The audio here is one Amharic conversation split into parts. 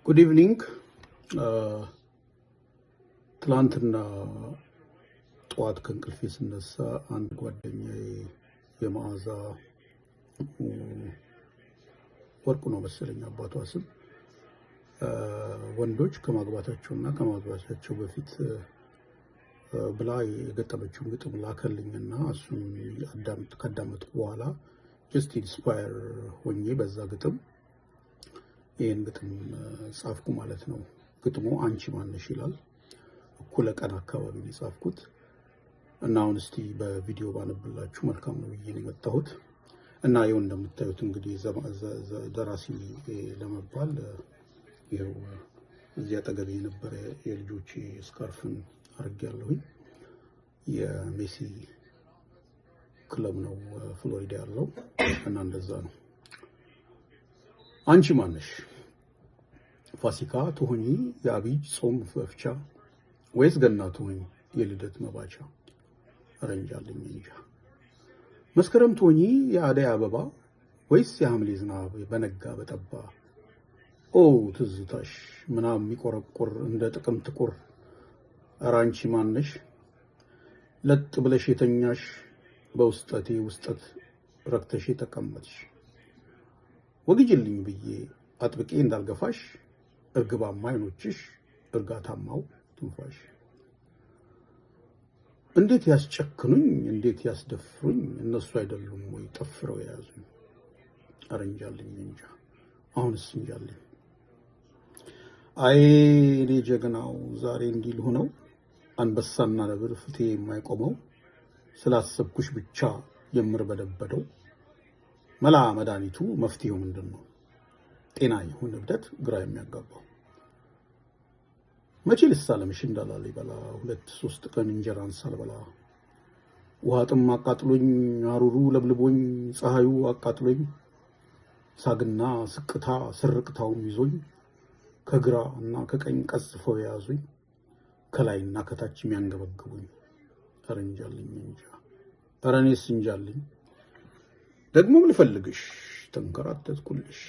Good evening. ትላንትና ጠዋት ከእንቅልፌ ስነሳ አንድ ጓደኛዬ የመዓዛ ወርቁ ነው መሰለኝ አባቷ ስም ወንዶች ከማግባታቸውና ከማግባታቸው በፊት ብላ የገጠመችውን ግጥም ላከልኝና እሱን ካዳመጥኩ በኋላ ጀስት ኢንስፓየር ሆኜ በዛ ግጥም ይሄን ግጥም ጻፍኩ ማለት ነው። ግጥሙ አንቺ ማነሽ ይላል። እኩለ ቀን አካባቢ ነው የጻፍኩት እና አሁን እስቲ በቪዲዮ ባነብላችሁ መልካም ነው ብዬ ነው የመጣሁት። እና ይኸው እንደምታዩት እንግዲህ ደራሲ ለመባል ይኸው እዚህ አጠገቤ የነበረ የልጆቼ ስካርፍን አድርጌያለሁኝ። የሜሲ ክለብ ነው ፍሎሪዳ ያለው እና እንደዛ ነው። አንቺ ማነሽ ፋሲካ ትሆኚ የአብይ ጾም መፍቻ ወይስ ገና ትሆኚ የልደት መባቻ? ረንጃልኝ እንጃ። መስከረም ትሆኚ የአደይ አበባ ወይስ የሐምሌ ዝናብ በነጋ በጠባ? ኦ ትዝታሽ ምናም የሚቆረቁር እንደ ጥቅም ጥቁር። ኧረ አንቺ ማነሽ ለጥ ብለሽ የተኛሽ በውስጠቴ ውስጠት ረክተሽ የተቀመጥሽ? ወግጅልኝ ብዬ አጥብቄ እንዳልገፋሽ እርግባማ አይኖችሽ እርጋታማው ትንፋሽ። እንዴት ያስጨክኑኝ እንዴት ያስደፍሩኝ እነሱ አይደሉም ወይ ጠፍረው የያዙኝ? ኧረ እንጃልኝ እንጃ አሁንስ እንጃልኝ። አይ እኔ ጀግናው ዛሬ እንዲል ሆነው አንበሳና ነብር ፍቴ የማይቆመው ስላሰብኩሽ ብቻ የምርበደበደው መላ መድኃኒቱ መፍትሄው ምንድን ነው? ጤና ይሁን እብደት ግራ የሚያጋባው? መቼ ልሳለምሽ እንዳላለ ይበላ 2-3 ቀን እንጀራን ሳልበላ ውሃ ጥም አቃጥሎኝ አሩሩ ለብልቦኝ ፀሐዩ አቃጥሎኝ ሳግና ስቅታ ስርቅታውን ይዞኝ ከግራ እና ከቀኝ ቀጽፈው የያዙኝ ከላይና ከታች የሚያንገበግቡኝ። ኧረ እንጃልኝ እንጃ ኧረ እኔስ እንጃልኝ። ደግሞም ልፈልግሽ ተንከራተትኩልሽ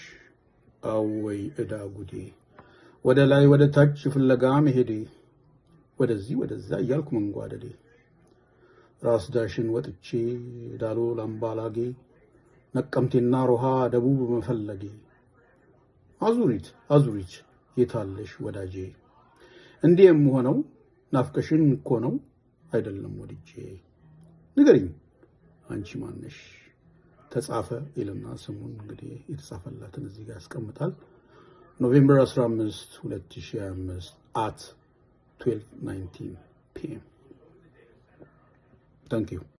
አወይ እዳ ጉዴ ወደ ላይ ወደ ታች ፍለጋ መሄዴ ወደዚህ ወደዛ እያልኩ መንጓደዴ ራስ ዳሽን ወጥቼ ዳሎ ላምባላጌ ነቀምቴና ሮሃ ደቡብ መፈለጌ አዙሪት አዙሪት የታለሽ ወዳጄ እንዲህ የምሆነው ናፍቀሽን እኮ ነው አይደለም ወድጄ። ንገሪኝ አንቺ ማነሽ ተጻፈ ይልና ስሙን እንግዲህ የተጻፈላትን እዚህ ጋር ያስቀምጣል። ኖቬምበር 15 2025 at 12:19 p.m. Thank you.